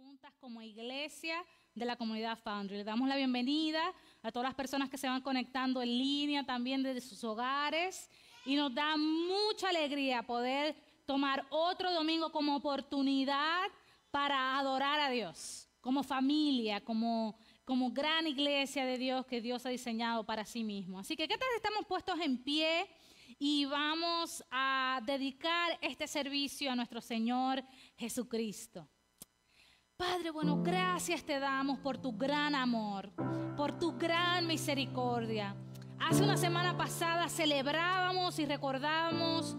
juntas como iglesia de la comunidad Foundry. Le damos la bienvenida a todas las personas que se van conectando en línea también desde sus hogares y nos da mucha alegría poder tomar otro domingo como oportunidad para adorar a Dios, como familia, como gran iglesia de Dios que Dios ha diseñado para sí mismo. Así que, ¿qué tal si estamos puestos en pie y vamos a dedicar este servicio a nuestro Señor Jesucristo? Padre, bueno, gracias te damos por tu gran amor, por tu gran misericordia. Hace una semana pasada celebrábamos y recordábamos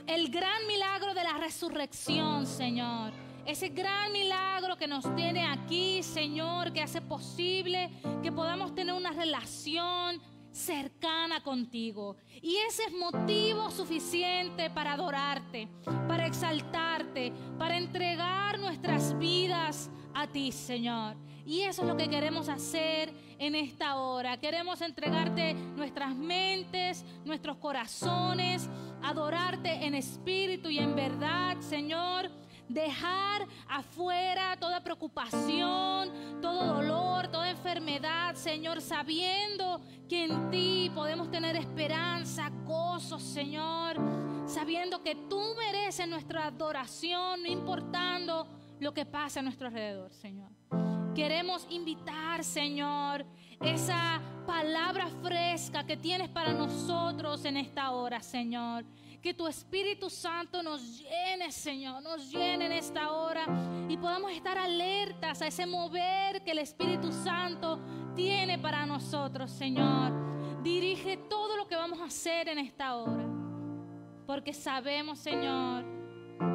el gran milagro de la resurrección, Señor. Ese gran milagro que nos tiene aquí, Señor, que hace posible que podamos tener una relación cercana contigo. Y ese es motivo suficiente para adorarte, para exaltarte, para entregar nuestras vidas a ti, Señor. Y eso es lo que queremos hacer en esta hora. Queremos entregarte nuestras mentes, nuestros corazones, adorarte en espíritu y en verdad, Señor. Dejar afuera toda preocupación, todo dolor, toda enfermedad, Señor, sabiendo que en ti podemos tener esperanza, gozo, Señor, sabiendo que tú mereces nuestra adoración, no importando lo que pasa a nuestro alrededor, Señor. Queremos invitar, Señor, esa palabra fresca que tienes para nosotros en esta hora, Señor. Que tu Espíritu Santo nos llene, Señor, nos llene en esta hora y podamos estar alertas a ese mover que el Espíritu Santo tiene para nosotros, Señor. Dirige todo lo que vamos a hacer en esta hora, porque sabemos, Señor,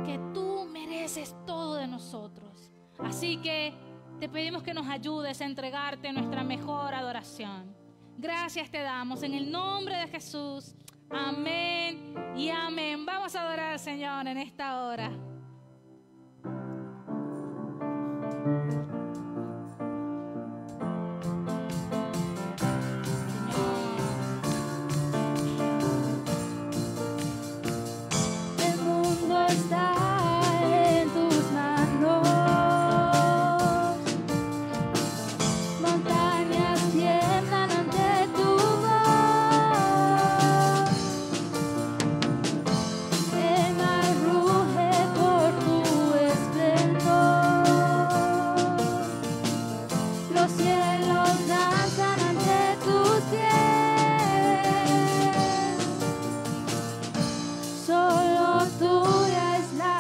que tú mereces todo de nosotros. Así que te pedimos que nos ayudes a entregarte nuestra mejor adoración. Gracias te damos en el nombre de Jesús. Amén y amén. Vamos a adorar al Señor en esta hora. El mundo está en tus manos. Montañas tiemblan ante tu voz. El mar ruge por tu esplendor. Los cielos danzan ante tus pies. Solo tuya es la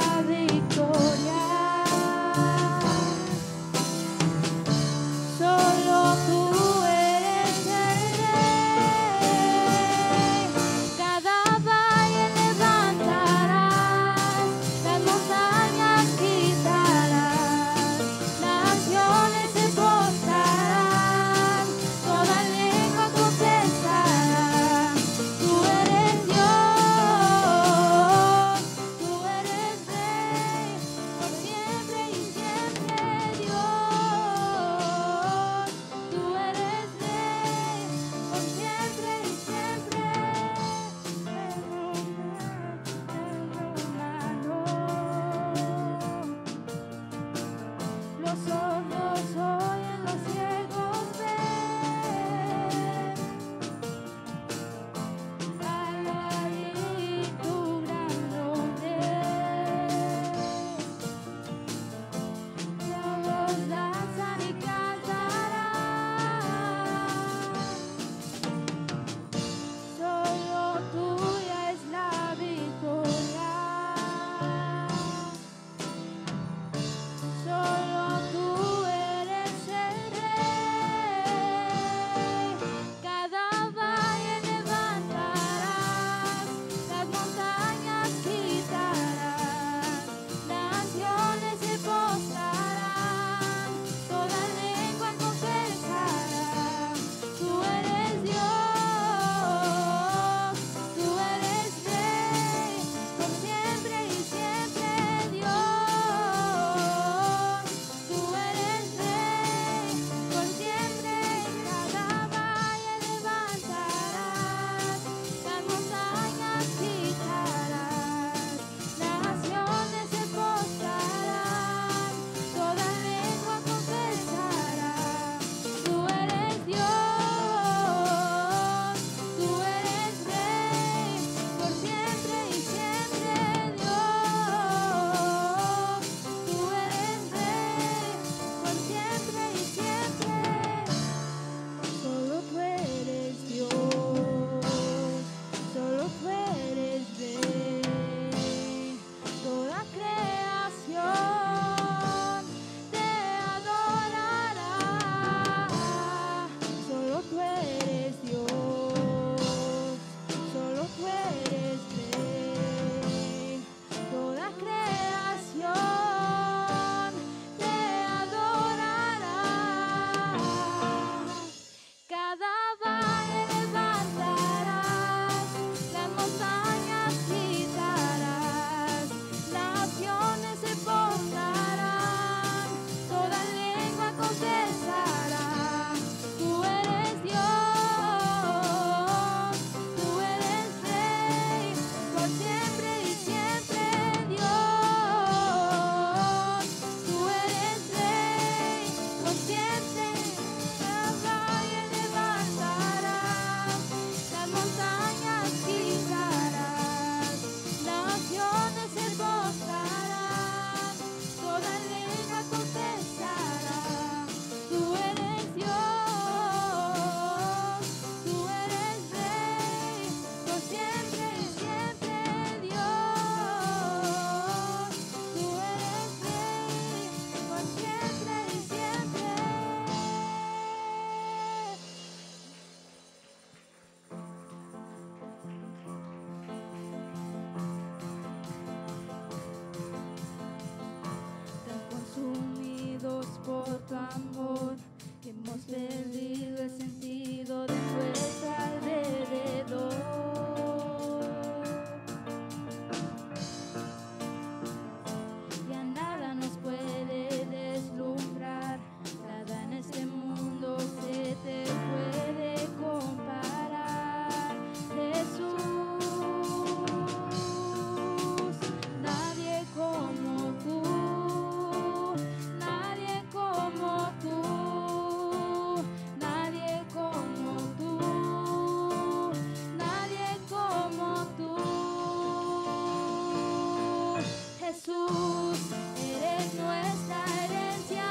Jesús, eres nuestra herencia,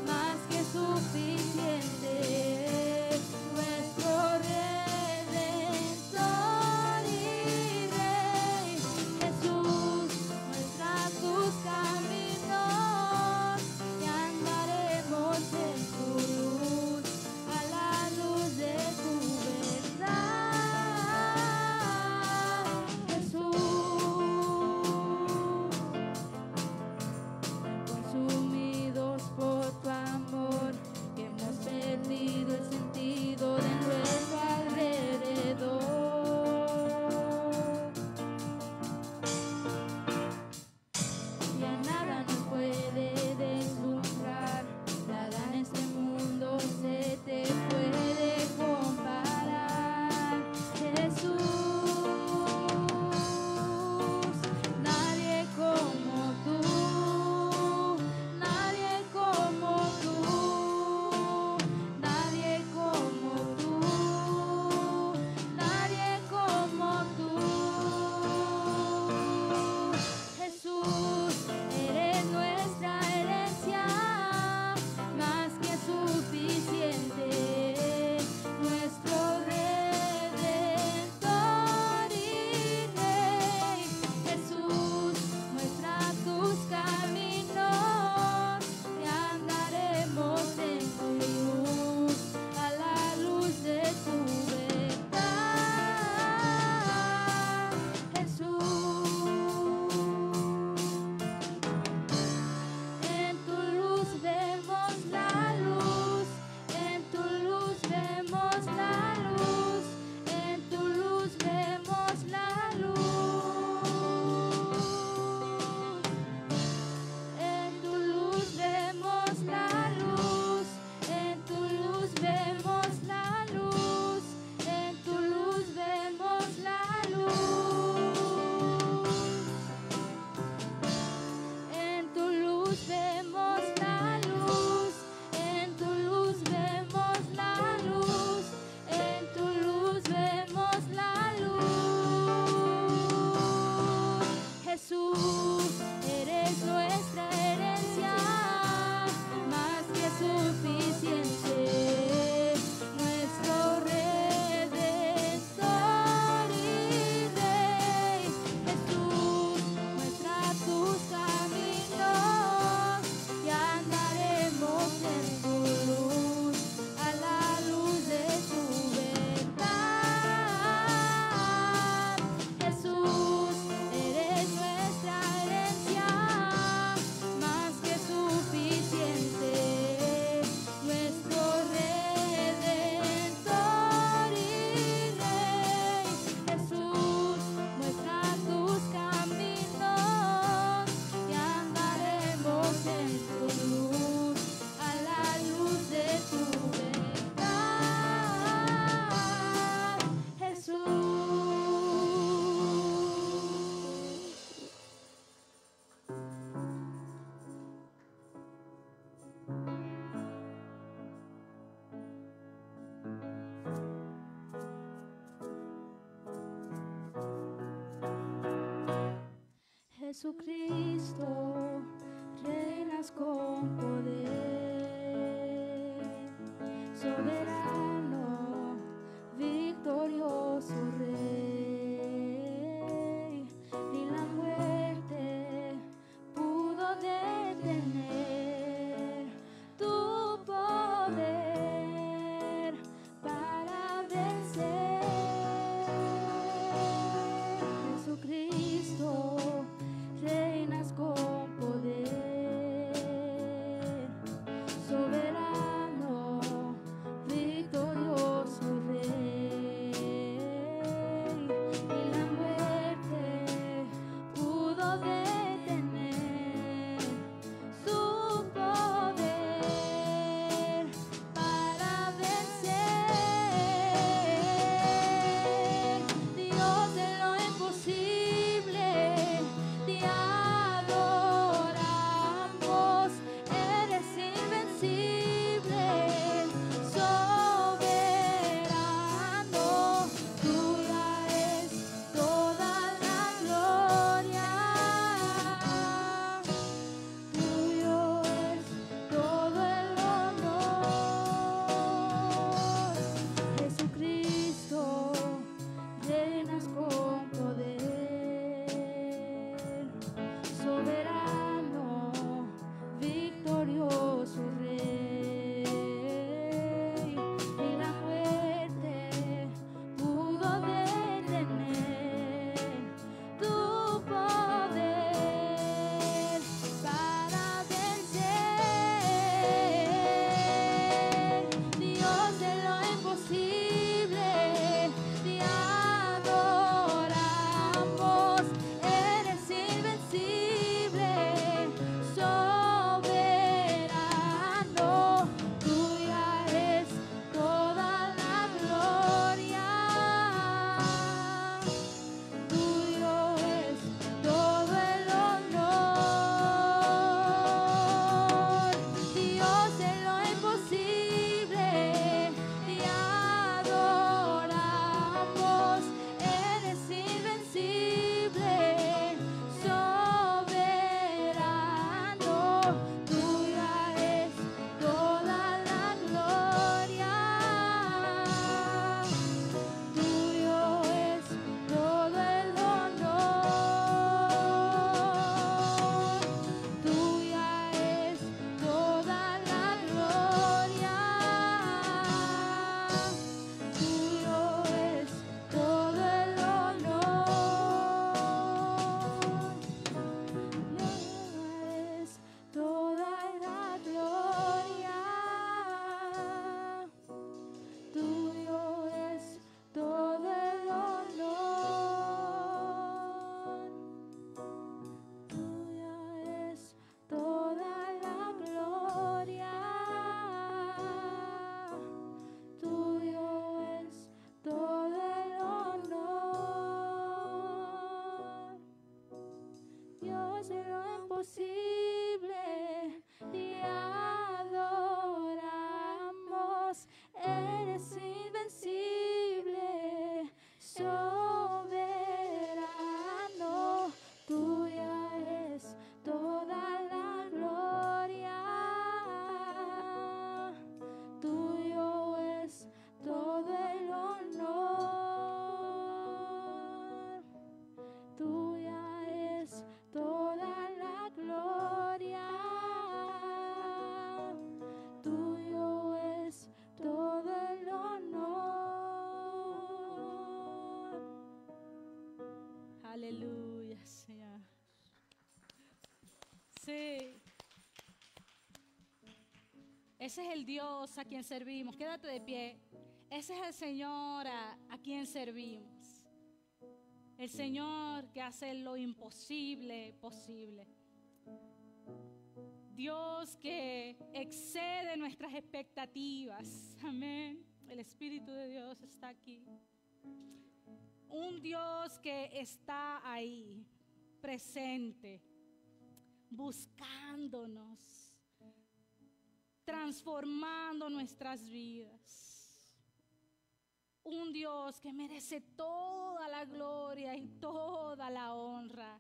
más que suficiente, nuestro Redentor y Rey. Jesús, muestra tus caminos y andaremos en tu luz, a la luz de tu verdad. Jesús, consumidos por tu amor, que hemos perdido el sentido de nuestro alrededor. Ya nada nos puede deslumbrar, nada en este mundo se te puede comparar. Jesús, nadie como tú, nadie como tú, nadie como tú, nadie como tú. Jesús, eres nuestra herencia, más que suficiente, nuestro Redentor y Rey. Jesús, muestra tus caminos y andaremos en tu luz, a la luz de tu verdad. Jesús, en tu luz vemos la luz, en tu luz vemos la luz, en tu luz vemos la luz, en tu luz vemos la luz, en tu luz vemos la luz, en tu luz vemos la luz. En tu luz vemos la luz, en tu luz vemos la luz, en tu luz vemos la luz. Jesús, eres nuestra herencia, más que suficiente, nuestro Redentor y Rey. Jesús, muestra tus caminos y andaremos en tu luz, a la luz de tu verdad. Jesús, eres nuestra herencia, más que suficiente, nuestro Redentor y Rey. Jesús, muestra tus caminos y andaremos en tu luz, a la luz de tu verdad. Jesús. Jesucristo, reinas con poder, soberano, victorioso Rey, ni la muerte pudo detener tu poder para vencer. Jesucristo, reinas con poder, Sí. Ese es el Dios a quien servimos. Quédate de pie. Ese es el Señor a quien servimos. El Señor que hace lo imposible posible. Dios que excede nuestras expectativas. Amén. El Espíritu de Dios está aquí. Un Dios que está ahí, presente, buscándonos, transformando nuestras vidas. Un Dios que merece toda la gloria y toda la honra.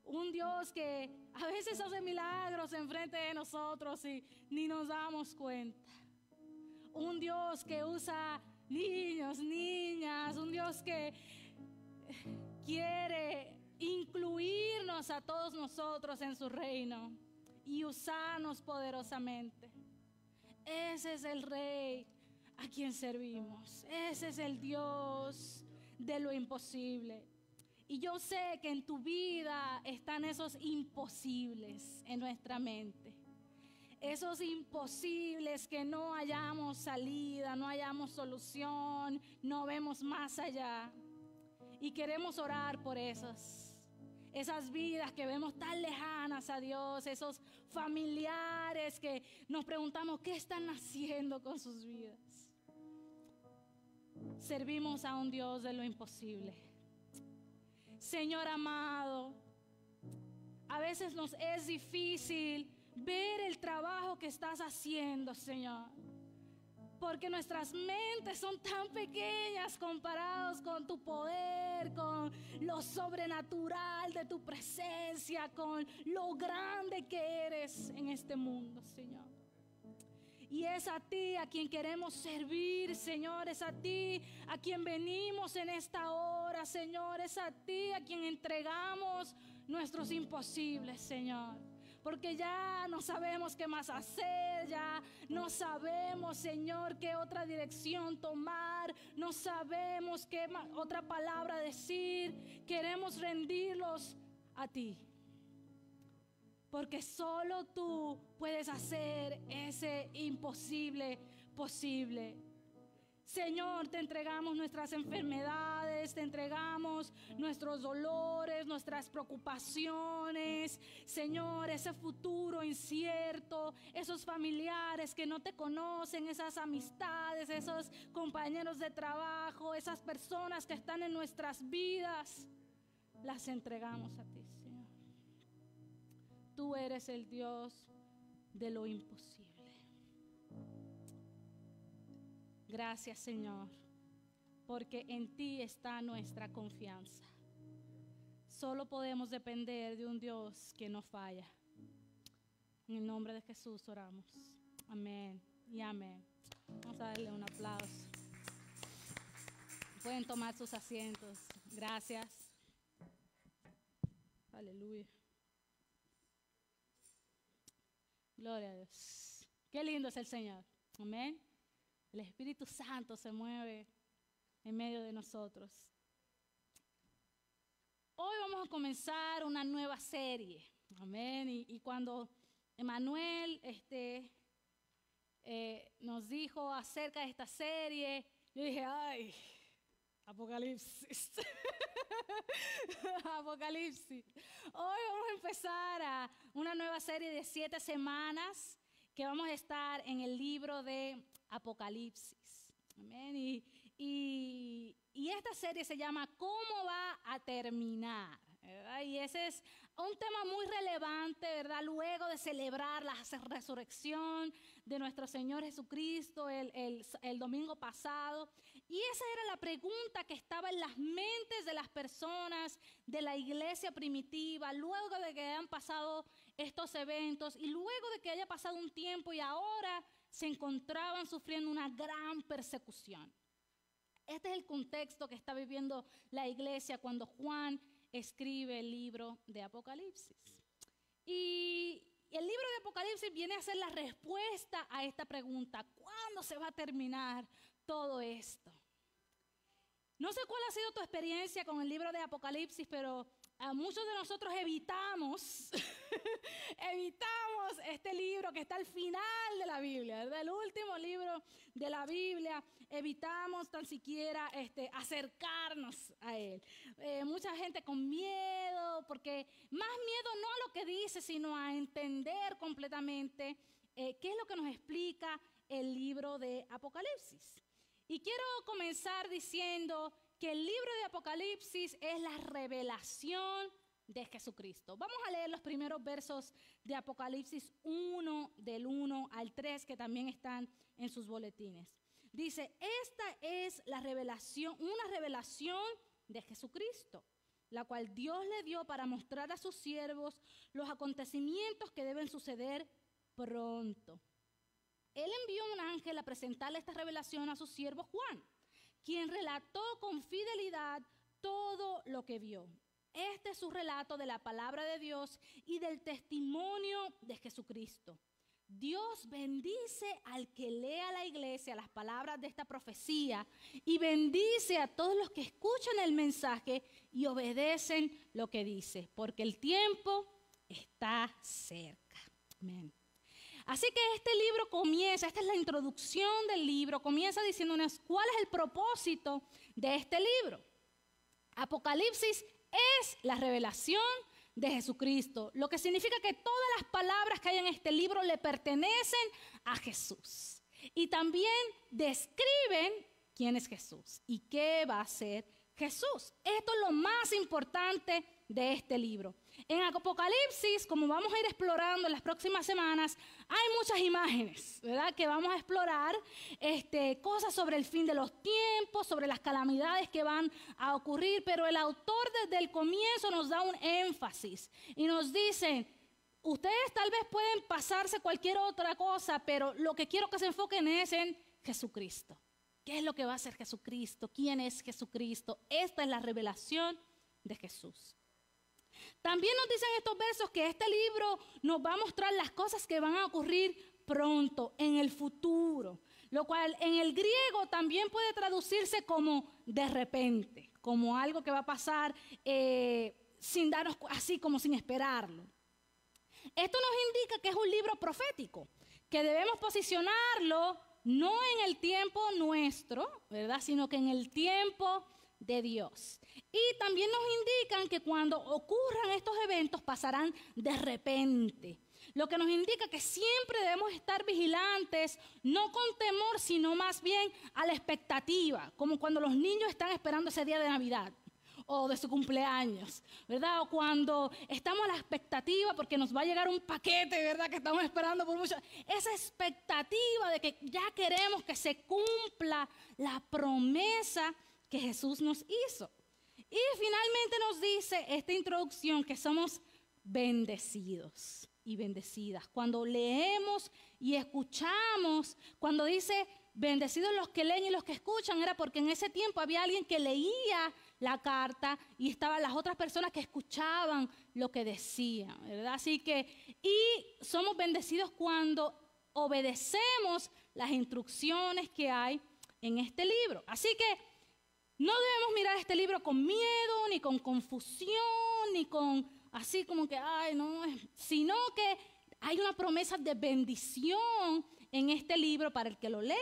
Un Dios que a veces hace milagros enfrente de nosotros y ni nos damos cuenta. Un Dios que usa niños, niñas. Un Dios que quiere incluirnos a todos nosotros en su reino y usarnos poderosamente. Ese es el Rey a quien servimos. Ese es el Dios de lo imposible. Y yo sé que en tu vida están esos imposibles en nuestra mente. Esos imposibles que no hallamos salida, no hallamos solución, no vemos más allá. Y queremos orar por esas vidas que vemos tan lejanas a Dios, esos familiares que nos preguntamos qué están haciendo con sus vidas. Servimos a un Dios de lo imposible. Señor amado, a veces nos es difícil ver el trabajo que estás haciendo, Señor, porque nuestras mentes son tan pequeñas comparados con tu poder, con lo sobrenatural de tu presencia, con lo grande que eres en este mundo, Señor. Y es a ti a quien queremos servir, Señor. Es a ti a quien venimos en esta hora, Señor. Es a ti a quien entregamos nuestros imposibles, Señor. Porque ya no sabemos qué más hacer, ya no sabemos, Señor, qué otra dirección tomar. No sabemos qué otra palabra decir. Queremos rendirlos a ti. Porque solo tú puedes hacer ese imposible posible. Señor, te entregamos nuestras enfermedades, te entregamos nuestros dolores, nuestras preocupaciones. Señor, ese futuro incierto, esos familiares que no te conocen, esas amistades, esos compañeros de trabajo, esas personas que están en nuestras vidas, las entregamos a ti, Señor. Tú eres el Dios de lo imposible. Gracias, Señor, porque en ti está nuestra confianza. Solo podemos depender de un Dios que no falla. En el nombre de Jesús oramos. Amén y amén. Vamos a darle un aplauso. Pueden tomar sus asientos. Gracias. Aleluya. Gloria a Dios. Qué lindo es el Señor. Amén. El Espíritu Santo se mueve en medio de nosotros. Hoy vamos a comenzar una nueva serie. Amén. Y cuando Emanuel nos dijo acerca de esta serie, yo dije, ay, Apocalipsis. Apocalipsis. Hoy vamos a empezar a una nueva serie de 7 semanas que vamos a estar en el libro de Apocalipsis. Amén. Y esta serie se llama ¿Cómo va a terminar? ¿Verdad? Y ese es un tema muy relevante, ¿verdad? Luego de celebrar la resurrección de nuestro Señor Jesucristo el domingo pasado. Y esa era la pregunta que estaba en las mentes de las personas de la iglesia primitiva, luego de que hayan pasado estos eventos y luego de que haya pasado un tiempo y ahora se encontraban sufriendo una gran persecución. Este es el contexto que está viviendo la iglesia cuando Juan escribe el libro de Apocalipsis. Y el libro de Apocalipsis viene a ser la respuesta a esta pregunta: ¿cuándo se va a terminar todo esto? No sé cuál ha sido tu experiencia con el libro de Apocalipsis, pero muchos de nosotros evitamos, evitamos este libro que está al final de la Biblia, ¿verdad? El último libro de la Biblia, evitamos tan siquiera acercarnos a él. Mucha gente con miedo, porque más miedo no a lo que dice, sino a entender completamente qué es lo que nos explica el libro de Apocalipsis. Y quiero comenzar diciendo que el libro de Apocalipsis es la revelación de Jesucristo. Vamos a leer los primeros versos de Apocalipsis 1, del 1 al 3, que también están en sus boletines. Dice, esta es la revelación, una revelación de Jesucristo, la cual Dios le dio para mostrar a sus siervos los acontecimientos que deben suceder pronto. Él envió un ángel a presentarle esta revelación a su siervo Juan, quien relató con fidelidad todo lo que vio. Este es su relato de la palabra de Dios y del testimonio de Jesucristo. Dios bendice al que lea a la iglesia las palabras de esta profecía y bendice a todos los que escuchan el mensaje y obedecen lo que dice, porque el tiempo está cerca. Amén. Así que este libro comienza, esta es la introducción del libro, comienza diciéndonos cuál es el propósito de este libro. Apocalipsis es la revelación de Jesucristo, lo que significa que todas las palabras que hay en este libro le pertenecen a Jesús. Y también describen quién es Jesús y qué va a hacer Jesús. Esto es lo más importante de este libro. En Apocalipsis, como vamos a ir explorando en las próximas semanas, hay muchas imágenes, ¿verdad? Que vamos a explorar cosas sobre el fin de los tiempos, sobre las calamidades que van a ocurrir, pero el autor desde el comienzo nos da un énfasis y nos dice, ustedes tal vez pueden pasarse cualquier otra cosa, pero lo que quiero que se enfoquen es en Jesucristo. ¿Qué es lo que va a hacer Jesucristo? ¿Quién es Jesucristo? Esta es la revelación de Jesús. También nos dicen estos versos que este libro nos va a mostrar las cosas que van a ocurrir pronto, en el futuro, lo cual en el griego también puede traducirse como de repente, como algo que va a pasar sin darnos, así como sin esperarlo. Esto nos indica que es un libro profético, que debemos posicionarlo no en el tiempo nuestro, ¿verdad? Sino que en el tiempo de Dios. Y también nos indican que cuando ocurran estos eventos pasarán de repente, lo que nos indica que siempre debemos estar vigilantes, no con temor, sino más bien a la expectativa, como cuando los niños están esperando ese día de Navidad o de su cumpleaños, ¿verdad? O cuando estamos a la expectativa porque nos va a llegar un paquete, ¿verdad? Que estamos esperando por mucho. Esa expectativa de que ya queremos que se cumpla la promesa que Jesús nos hizo. Y finalmente nos dice esta introducción que somos bendecidos y bendecidas. Cuando leemos y escuchamos, cuando dice bendecidos los que leen y los que escuchan, era porque en ese tiempo había alguien que leía la carta y estaban las otras personas que escuchaban lo que decían, ¿verdad? Así que, y somos bendecidos cuando obedecemos las instrucciones que hay en este libro. Así que no debemos mirar este libro con miedo, ni con confusión, ni con así como que, ay, no, sino que hay una promesa de bendición en este libro para el que lo lee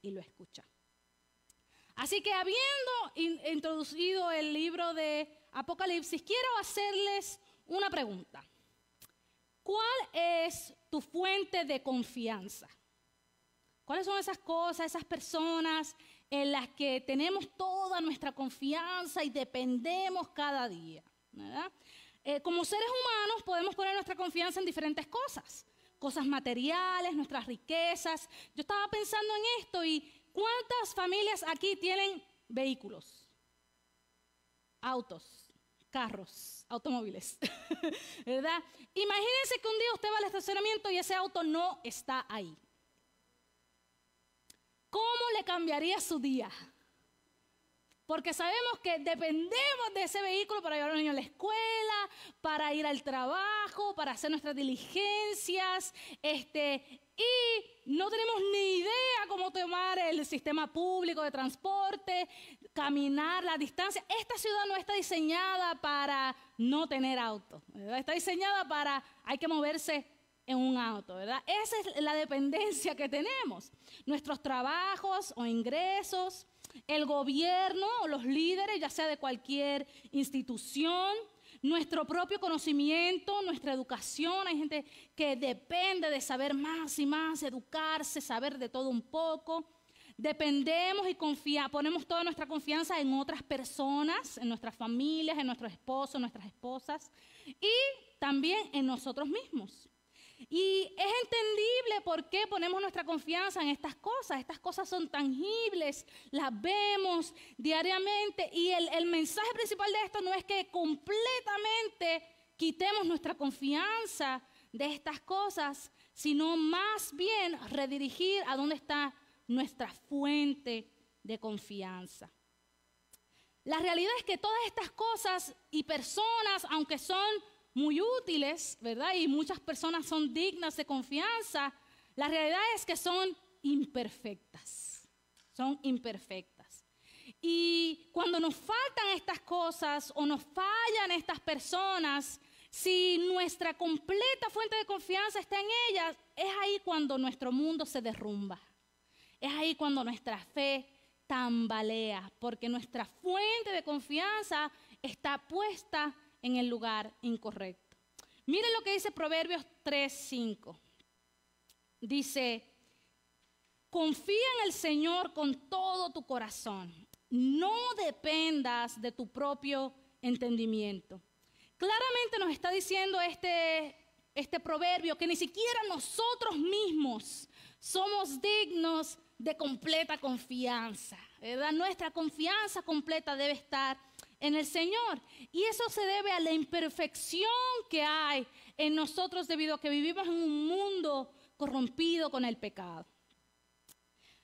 y lo escucha. Así que habiendo introducido el libro de Apocalipsis, quiero hacerles una pregunta. ¿Cuál es tu fuente de confianza? ¿Cuáles son esas cosas, esas personas en las que tenemos toda nuestra confianza y dependemos cada día, ¿verdad? Como seres humanos podemos poner nuestra confianza en diferentes cosas, cosas materiales, nuestras riquezas. Yo estaba pensando en esto y ¿cuántas familias aquí tienen vehículos? Autos, carros, automóviles, ¿verdad? Imagínense que un día usted va al estacionamiento y ese auto no está ahí. ¿Cómo le cambiaría su día? Porque sabemos que dependemos de ese vehículo para llevar a los niños a la escuela, para ir al trabajo, para hacer nuestras diligencias, y no tenemos ni idea cómo tomar el sistema público de transporte, caminar la distancia. Esta ciudad no está diseñada para no tener auto, ¿verdad? Está diseñada para, hay que moverse en un auto, ¿verdad? Esa es la dependencia que tenemos. Nuestros trabajos o ingresos, el gobierno o los líderes, ya sea de cualquier institución, nuestro propio conocimiento, nuestra educación. Hay gente que depende de saber más y más, educarse, saber de todo un poco. Dependemos y ponemos toda nuestra confianza en otras personas, en nuestras familias, en nuestros esposos, nuestras esposas y también en nosotros mismos. Y es entendible por qué ponemos nuestra confianza en estas cosas. Estas cosas son tangibles, las vemos diariamente. Y el mensaje principal de esto no es que completamente quitemos nuestra confianza de estas cosas, sino más bien redirigir a dónde está nuestra fuente de confianza. La realidad es que todas estas cosas y personas, aunque son muy útiles, ¿verdad? Y muchas personas son dignas de confianza, la realidad es que son imperfectas. Son imperfectas. Y cuando nos faltan estas cosas o nos fallan estas personas, si nuestra completa fuente de confianza está en ellas, es ahí cuando nuestro mundo se derrumba. Es ahí cuando nuestra fe tambalea, porque nuestra fuente de confianza está puesta en el lugar incorrecto. Miren lo que dice Proverbios 3:5. Dice, confía en el Señor con todo tu corazón. No dependas de tu propio entendimiento. Claramente nos está diciendo este proverbio que ni siquiera nosotros mismos somos dignos de completa confianza, ¿verdad? Nuestra confianza completa debe estar en el Señor. Y eso se debe a la imperfección que hay en nosotros debido a que vivimos en un mundo corrompido con el pecado.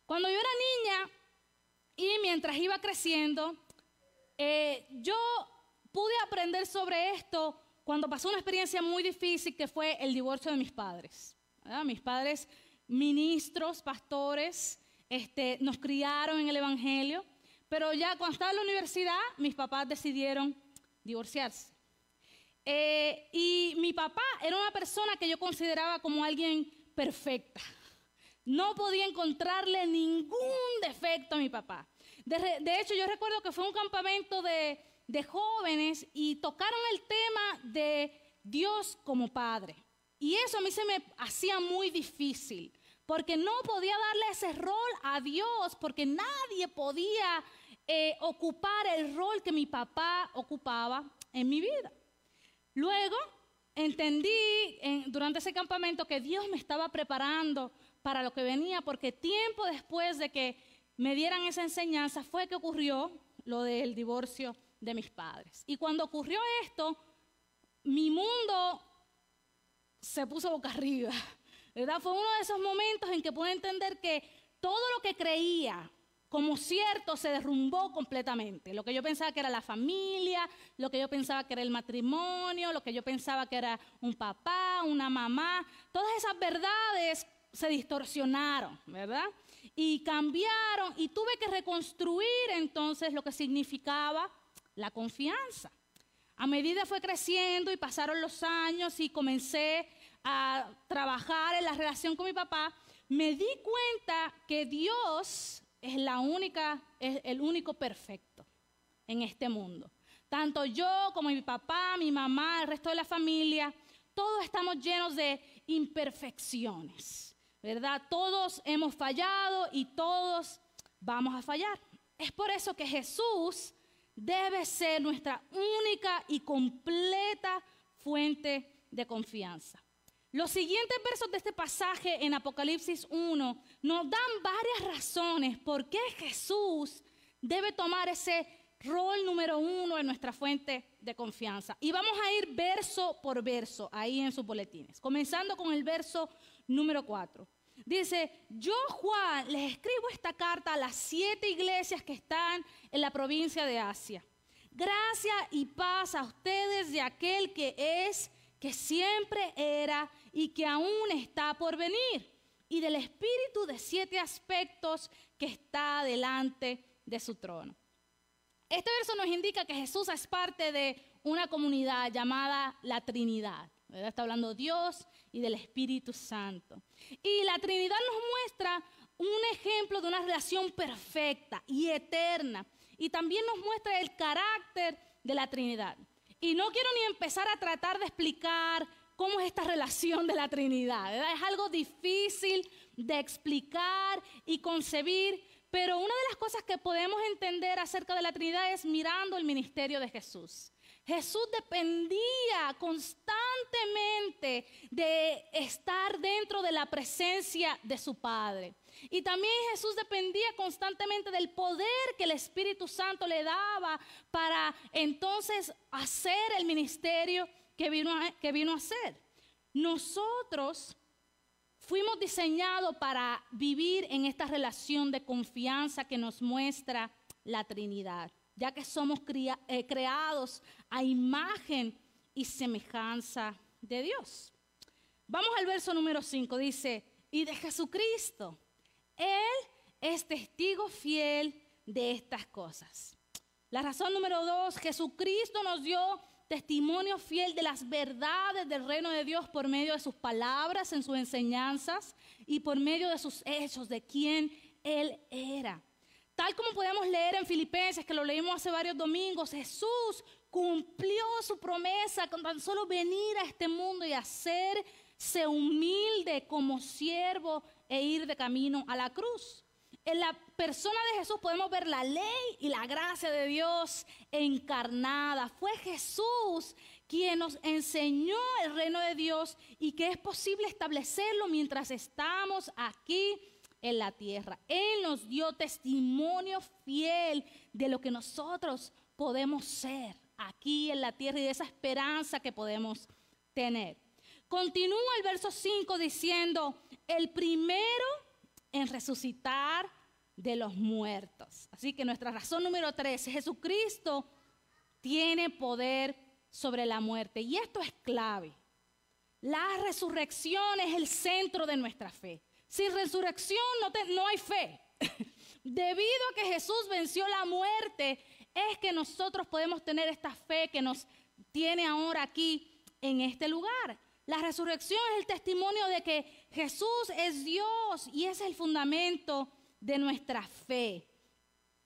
Cuando yo era niña y mientras iba creciendo, yo pude aprender sobre esto cuando pasó una experiencia muy difícil que fue el divorcio de mis padres, ¿verdad? Mis padres, ministros, pastores, nos criaron en el Evangelio. Pero ya cuando estaba en la universidad, mis papás decidieron divorciarse. Y mi papá era una persona que yo consideraba como alguien perfecta. No podía encontrarle ningún defecto a mi papá. De hecho, yo recuerdo que fue un campamento de jóvenes y tocaron el tema de Dios como Padre. Y eso a mí se me hacía muy difícil, porque no podía darle ese rol a Dios, porque nadie podía ocupar el rol que mi papá ocupaba en mi vida. Luego entendí durante ese campamento que Dios me estaba preparando para lo que venía, porque tiempo después de que me dieran esa enseñanza fue que ocurrió lo del divorcio de mis padres. Y cuando ocurrió esto, mi mundo se puso boca arriba, ¿verdad? Fue uno de esos momentos en que pude entender que todo lo que creía como cierto se derrumbó completamente. Lo que yo pensaba que era la familia, lo que yo pensaba que era el matrimonio, lo que yo pensaba que era un papá, una mamá, todas esas verdades se distorsionaron, ¿verdad? Y cambiaron y tuve que reconstruir entonces lo que significaba la confianza. A medida fue creciendo y pasaron los años y comencé a trabajar en la relación con mi papá, me di cuenta que Dios es el único perfecto en este mundo. Tanto yo como mi papá, mi mamá, el resto de la familia, todos estamos llenos de imperfecciones, ¿verdad? Todos hemos fallado y todos vamos a fallar. Es por eso que Jesús debe ser nuestra única y completa fuente de confianza. Los siguientes versos de este pasaje en Apocalipsis 1 nos dan varias razones por qué Jesús debe tomar ese rol número 1 en nuestra fuente de confianza. Y vamos a ir verso por verso ahí en sus boletines, comenzando con el verso número 4. Dice, yo Juan les escribo esta carta a las 7 iglesias que están en la provincia de Asia. Gracia y paz a ustedes de aquel que es, que siempre era y que aún está por venir, y del Espíritu de 7 aspectos que está delante de su trono. Este verso nos indica que Jesús es parte de una comunidad llamada la Trinidad, ¿verdad? Está hablando Dios y del Espíritu Santo. Y la Trinidad nos muestra un ejemplo de una relación perfecta y eterna. Y también nos muestra el carácter de la Trinidad. Y no quiero ni empezar a tratar de explicar cómo es esta relación de la Trinidad, ¿verdad? Es algo difícil de explicar y concebir, pero una de las cosas que podemos entender acerca de la Trinidad es mirando el ministerio de Jesús. Jesús dependía constantemente de estar dentro de la presencia de su Padre. Y también Jesús dependía constantemente del poder que el Espíritu Santo le daba para entonces hacer el ministerio que vino a hacer. Nosotros fuimos diseñados para vivir en esta relación de confianza que nos muestra la Trinidad, ya que somos creados a imagen y semejanza de Dios. Vamos al verso número 5, dice, y de Jesucristo, Él es testigo fiel de estas cosas. La razón número 2, Jesucristo nos dio testimonio fiel de las verdades del reino de Dios por medio de sus palabras, en sus enseñanzas y por medio de sus hechos, de quién Él era. Tal como podemos leer en Filipenses, que lo leímos hace varios domingos, Jesús cumplió su promesa con tan solo venir a este mundo y hacerse humilde como siervo e ir de camino a la cruz. En la persona de Jesús podemos ver la ley y la gracia de Dios encarnada. Fue Jesús quien nos enseñó el reino de Dios y que es posible establecerlo mientras estamos aquí en la tierra. Él nos dio testimonio fiel de lo que nosotros podemos ser aquí en la tierra y de esa esperanza que podemos tener. Continúa el verso 5 diciendo, el primero en resucitar de los muertos. Así que nuestra razón número 3, Jesucristo tiene poder sobre la muerte. Y esto es clave. La resurrección es el centro de nuestra fe. Sin resurrección no hay fe. Debido a que Jesús venció la muerte, es que nosotros podemos tener esta fe que nos tiene ahora aquí en este lugar. La resurrección es el testimonio de que Jesús es Dios y es el fundamento de nuestra fe.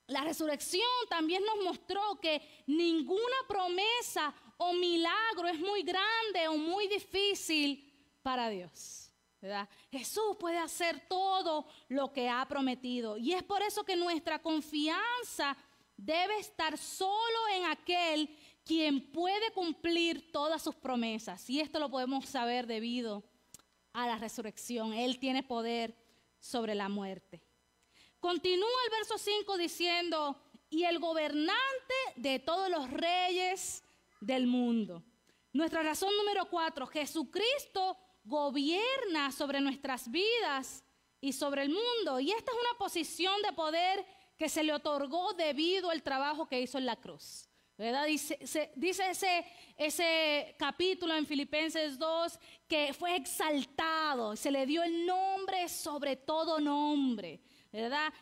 La resurrección también nos mostró que ninguna promesa o milagro es muy grande o muy difícil para Dios, ¿verdad? Jesús puede hacer todo lo que ha prometido y es por eso que nuestra confianza debe estar solo en aquel quien puede cumplir todas sus promesas. Y esto lo podemos saber debido a la resurrección. Él tiene poder sobre la muerte. Continúa el verso 5 diciendo, y el gobernante de todos los reyes del mundo. Nuestra razón número 4, Jesucristo gobierna sobre nuestras vidas y sobre el mundo. Y esta es una posición de poder que se le otorgó debido al trabajo que hizo en la cruz, ¿verdad? Dice ese capítulo en Filipenses 2 que fue exaltado, se le dio el nombre sobre todo nombre, ¿verdad?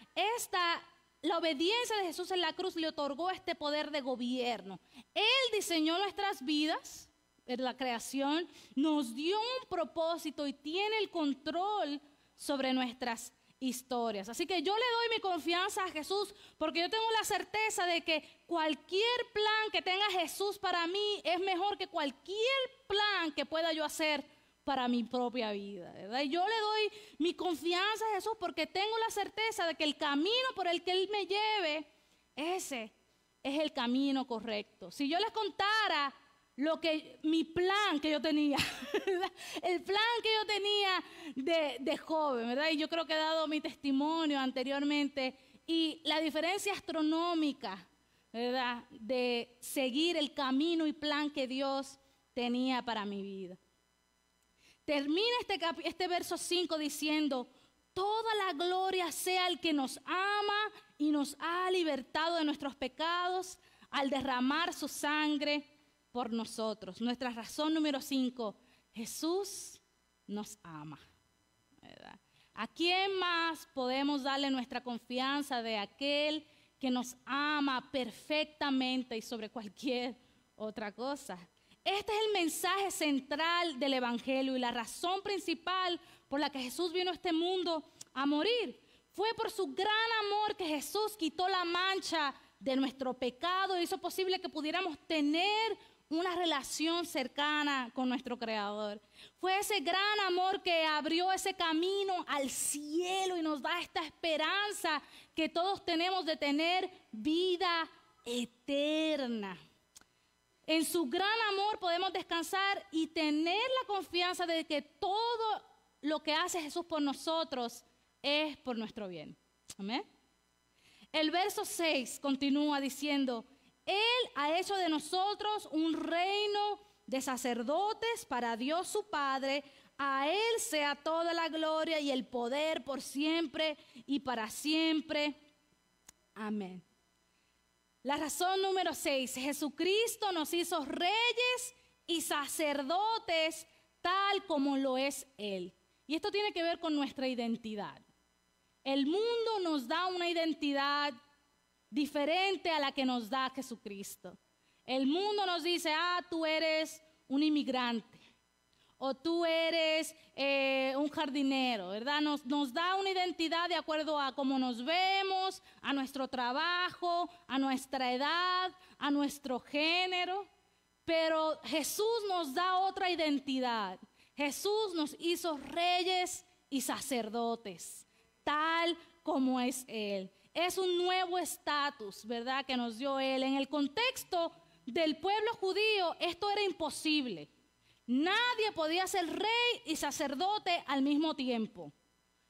La obediencia de Jesús en la cruz le otorgó este poder de gobierno. Él diseñó nuestras vidas, en la creación, nos dio un propósito y tiene el control sobre nuestras historias. Así que yo le doy mi confianza a Jesús porque yo tengo la certeza de que cualquier plan que tenga Jesús para mí es mejor que cualquier plan que pueda yo hacer para mi propia vida, ¿verdad? Y yo le doy mi confianza a Jesús porque tengo la certeza de que el camino por el que Él me lleve, ese es el camino correcto. Si yo les contara mi plan que yo tenía, ¿verdad? El plan que yo tenía de joven, ¿verdad? Y yo creo que he dado mi testimonio anteriormente y la diferencia astronómica, ¿verdad? De seguir el camino y plan que Dios tenía para mi vida. Termina este verso 5 diciendo, toda la gloria sea al que nos ama y nos ha libertado de nuestros pecados, al derramar su sangre por nosotros. Nuestra razón número 5, Jesús nos ama, ¿verdad? ¿A quién más podemos darle nuestra confianza de aquel que nos ama perfectamente y sobre cualquier otra cosa? Este es el mensaje central del Evangelio y la razón principal por la que Jesús vino a este mundo a morir. Fue por su gran amor que Jesús quitó la mancha de nuestro pecado y hizo posible que pudiéramos tener una relación cercana con nuestro Creador. Fue ese gran amor que abrió ese camino al cielo y nos da esta esperanza que todos tenemos de tener vida eterna. En su gran amor podemos descansar y tener la confianza de que todo lo que hace Jesús por nosotros es por nuestro bien. Amén. El verso 6 continúa diciendo, Él ha hecho de nosotros un reino de sacerdotes para Dios su Padre. A Él sea toda la gloria y el poder por siempre y para siempre. Amén. La razón número 6, Jesucristo nos hizo reyes y sacerdotes tal como lo es Él. Y esto tiene que ver con nuestra identidad. El mundo nos da una identidad diferente a la que nos da Jesucristo. El mundo nos dice, tú eres un inmigrante o tú eres un jardinero, ¿verdad? Nos da una identidad de acuerdo a cómo nos vemos, a nuestro trabajo, a nuestra edad, a nuestro género. Pero Jesús nos da otra identidad. Jesús nos hizo reyes y sacerdotes, tal como es Él. Es un nuevo estatus, ¿verdad?, que nos dio Él. En el contexto del pueblo judío, esto era imposible. Nadie podía ser rey y sacerdote al mismo tiempo.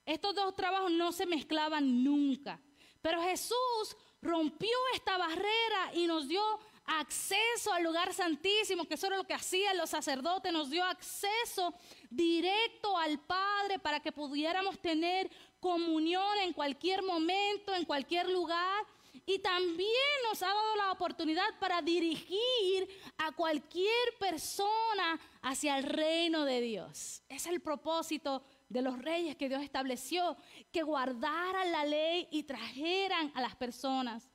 Estos dos trabajos no se mezclaban nunca. Pero Jesús rompió esta barrera y nos dio acceso al lugar santísimo, que eso era lo que hacían los sacerdotes. Nos dio acceso directo al Padre para que pudiéramos tener comunión en cualquier momento, en cualquier lugar. Y también nos ha dado la oportunidad para dirigir a cualquier persona hacia el reino de Dios. Es el propósito de los reyes que Dios estableció, que guardaran la ley y trajeran a las personas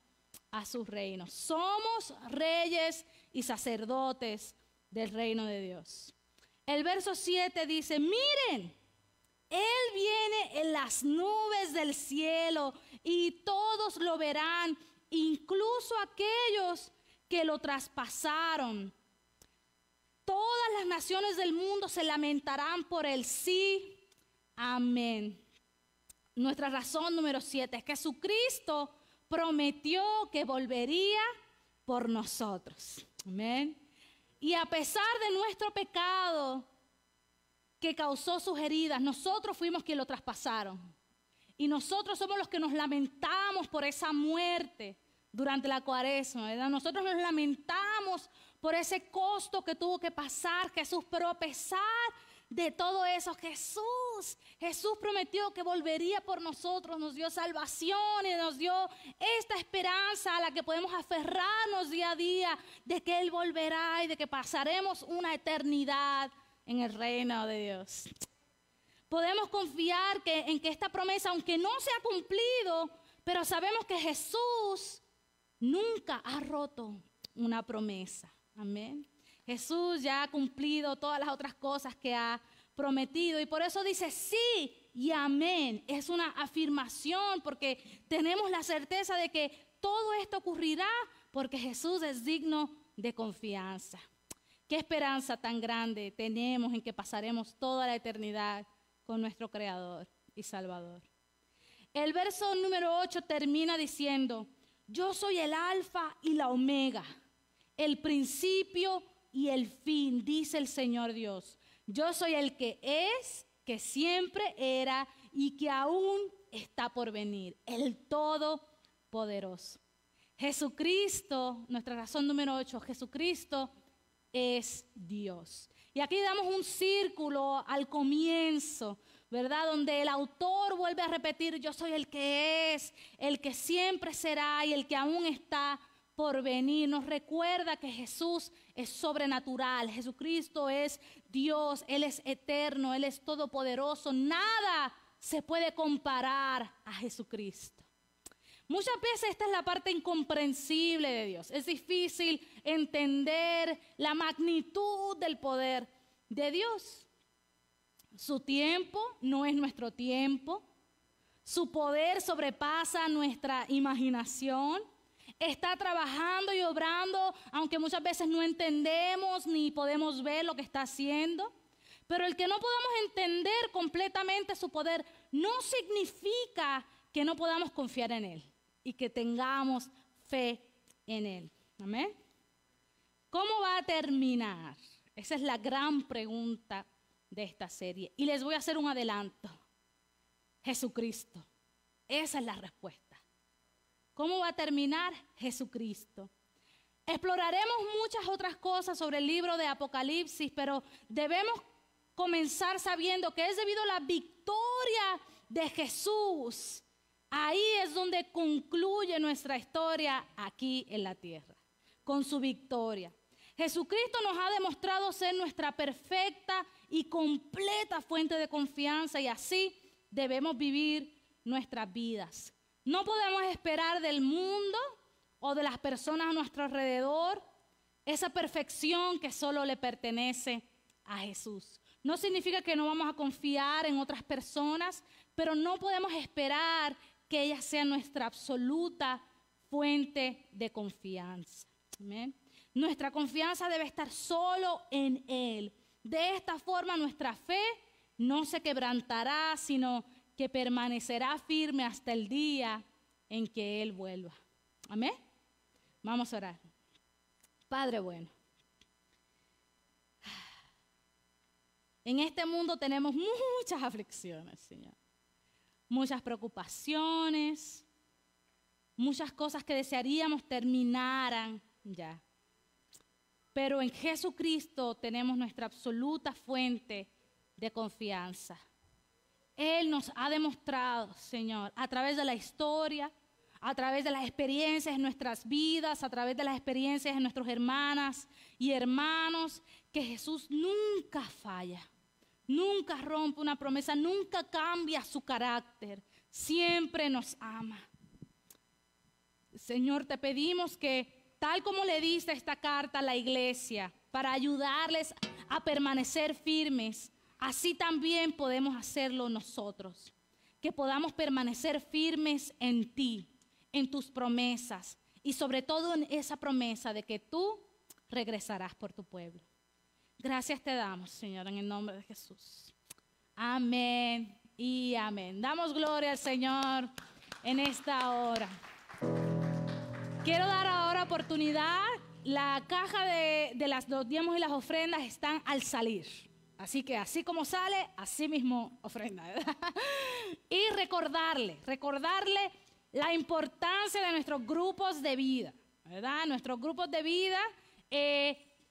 a su reino. Somos reyes y sacerdotes del reino de Dios. El verso 7 dice, miren, Él viene en las nubes del cielo y todos lo verán, incluso aquellos que lo traspasaron. Todas las naciones del mundo se lamentarán por él. Sí, amén. Nuestra razón número 7 es que Jesucristo prometió que volvería por nosotros. Amén. Y a pesar de nuestro pecado que causó sus heridas, nosotros fuimos quienes lo traspasaron. Y nosotros somos los que nos lamentamos por esa muerte durante la Cuaresma, ¿verdad? Nosotros nos lamentamos por ese costo que tuvo que pasar Jesús, pero a pesar de todo eso, Jesús prometió que volvería por nosotros, nos dio salvación y nos dio esta esperanza a la que podemos aferrarnos día a día, de que Él volverá y de que pasaremos una eternidad en el reino de Dios. Podemos confiar en que esta promesa, aunque no se ha cumplido, pero sabemos que Jesús nunca ha roto una promesa. Amén. Jesús ya ha cumplido todas las otras cosas que ha prometido y por eso dice sí y amén. Es una afirmación porque tenemos la certeza de que todo esto ocurrirá porque Jesús es digno de confianza. Qué esperanza tan grande tenemos en que pasaremos toda la eternidad con nuestro Creador y Salvador. El verso número 8 termina diciendo, yo soy el alfa y la omega, el principio y el fin, dice el Señor Dios. Yo soy el que es, que siempre era y que aún está por venir, el Todopoderoso. Jesucristo, nuestra razón número 8, Jesucristo es Dios. Y aquí damos un círculo al comienzo, ¿verdad? Donde el autor vuelve a repetir, yo soy el que es, el que siempre será y el que aún está por venir. Nos recuerda que Jesús es sobrenatural. Jesucristo es Dios, Él es eterno, Él es todopoderoso. Nada se puede comparar a Jesucristo. Muchas veces esta es la parte incomprensible de Dios. Es difícil entender la magnitud del poder de Dios. Su tiempo no es nuestro tiempo. Su poder sobrepasa nuestra imaginación. Está trabajando y obrando, aunque muchas veces no entendemos ni podemos ver lo que está haciendo. Pero el que no podamos entender completamente su poder no significa que no podamos confiar en Él y que tengamos fe en Él. Amén. ¿Cómo va a terminar? Esa es la gran pregunta de esta serie. Y les voy a hacer un adelanto. Jesucristo. Esa es la respuesta. ¿Cómo va a terminar? Jesucristo. Exploraremos muchas otras cosas sobre el libro de Apocalipsis, pero debemos comenzar sabiendo que es debido a la victoria de Jesús. Ahí es donde concluye nuestra historia aquí en la tierra, con su victoria. Jesucristo nos ha demostrado ser nuestra perfecta y completa fuente de confianza y así debemos vivir nuestras vidas. No podemos esperar del mundo o de las personas a nuestro alrededor esa perfección que solo le pertenece a Jesús. No significa que no vamos a confiar en otras personas, pero no podemos esperar que ellas sean nuestra absoluta fuente de confianza. Amén. Nuestra confianza debe estar solo en Él. De esta forma nuestra fe no se quebrantará, sino que permanecerá firme hasta el día en que Él vuelva. Amén. Vamos a orar. Padre bueno, en este mundo tenemos muchas aflicciones, Señor. Muchas preocupaciones, muchas cosas que desearíamos terminaran ya. Pero en Jesucristo tenemos nuestra absoluta fuente de confianza. Él nos ha demostrado, Señor, a través de la historia, a través de las experiencias en nuestras vidas, a través de las experiencias de nuestras hermanas y hermanos, que Jesús nunca falla, nunca rompe una promesa, nunca cambia su carácter, siempre nos ama. Señor, te pedimos que tal como le diste esta carta a la iglesia para ayudarles a permanecer firmes, así también podemos hacerlo nosotros. Que podamos permanecer firmes en ti, en tus promesas y sobre todo en esa promesa de que tú regresarás por tu pueblo. Gracias te damos, Señor, en el nombre de Jesús. Amén y amén. Damos gloria al Señor en esta hora. Quiero dar ahora oportunidad. La caja de los diezmos y las ofrendas están al salir. Así que así como sale, así mismo ofrenda, ¿verdad? Y recordarle la importancia de nuestros grupos de vida, ¿verdad? Nuestros grupos de vida,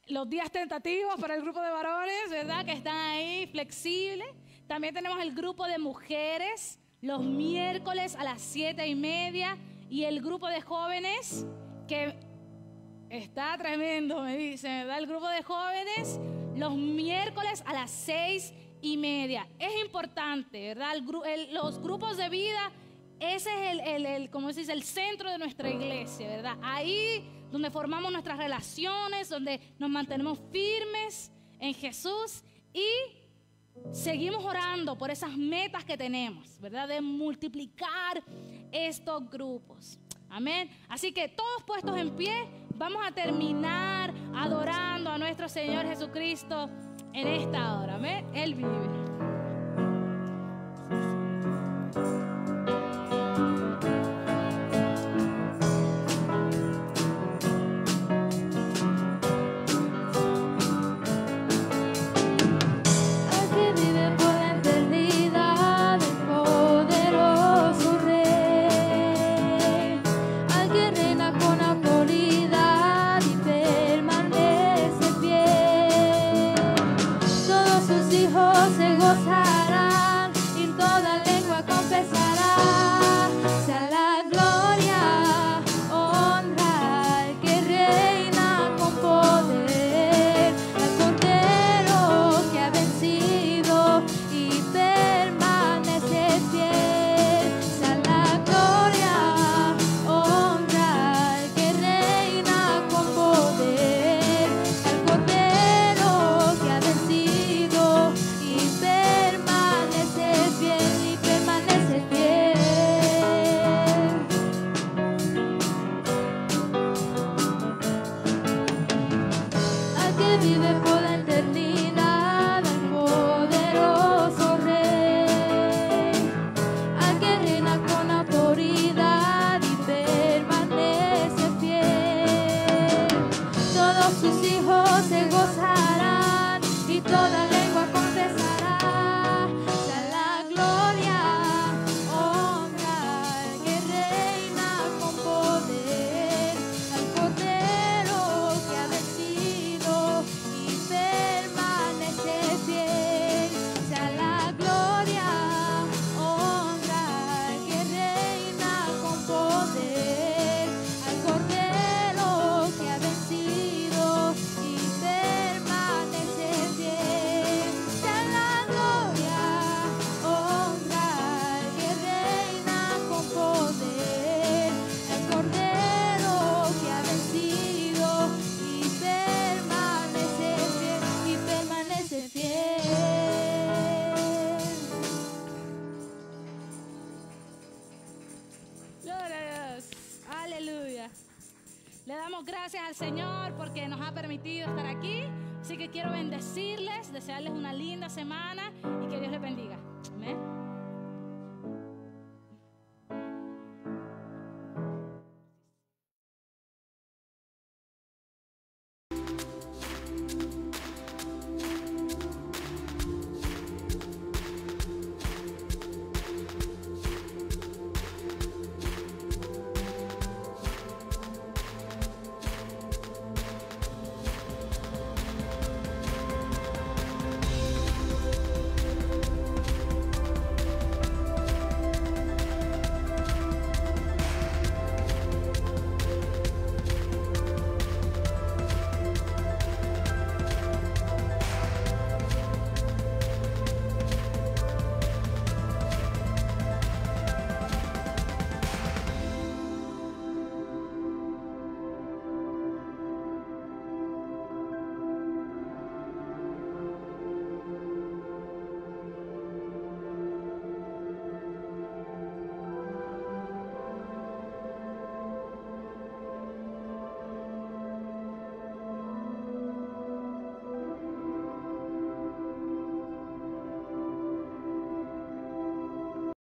los días tentativos para el grupo de varones, ¿verdad? Que están ahí flexibles. También tenemos el grupo de mujeres los miércoles a las 7:30 y el grupo de jóvenes que está tremendo, me dicen, ¿verdad? El grupo de jóvenes los miércoles a las 6:30. Es importante, ¿verdad? Los grupos de vida, ese es ¿cómo se dice? El centro de nuestra iglesia, ¿verdad? Ahí donde formamos nuestras relaciones, donde nos mantenemos firmes en Jesús y seguimos orando por esas metas que tenemos, ¿verdad? De multiplicar estos grupos. Amén. Así que todos puestos en pie, vamos a terminar adorando a nuestro Señor Jesucristo en esta hora. Amén. Él vive. Se gozarán y toda lengua confesará. Sea la gloria, honra al que toda lengua confesará. Sea la gloria, honra, al que reina con poder, al Cordero que ha vencido y permanece fiel. Sea la gloria, honra, al que reina con poder, al Cordero que ha vencido y permanece fiel. Sea la gloria, honra, al que reina con poder, al Cordero que ha vencido y permanece fiel. Gloria a Dios. Aleluya. Le damos gracias al Señor porque nos ha permitido estar aquí. Así que quiero bendecirles, desearles una linda semana y que Dios les bendiga. Amén.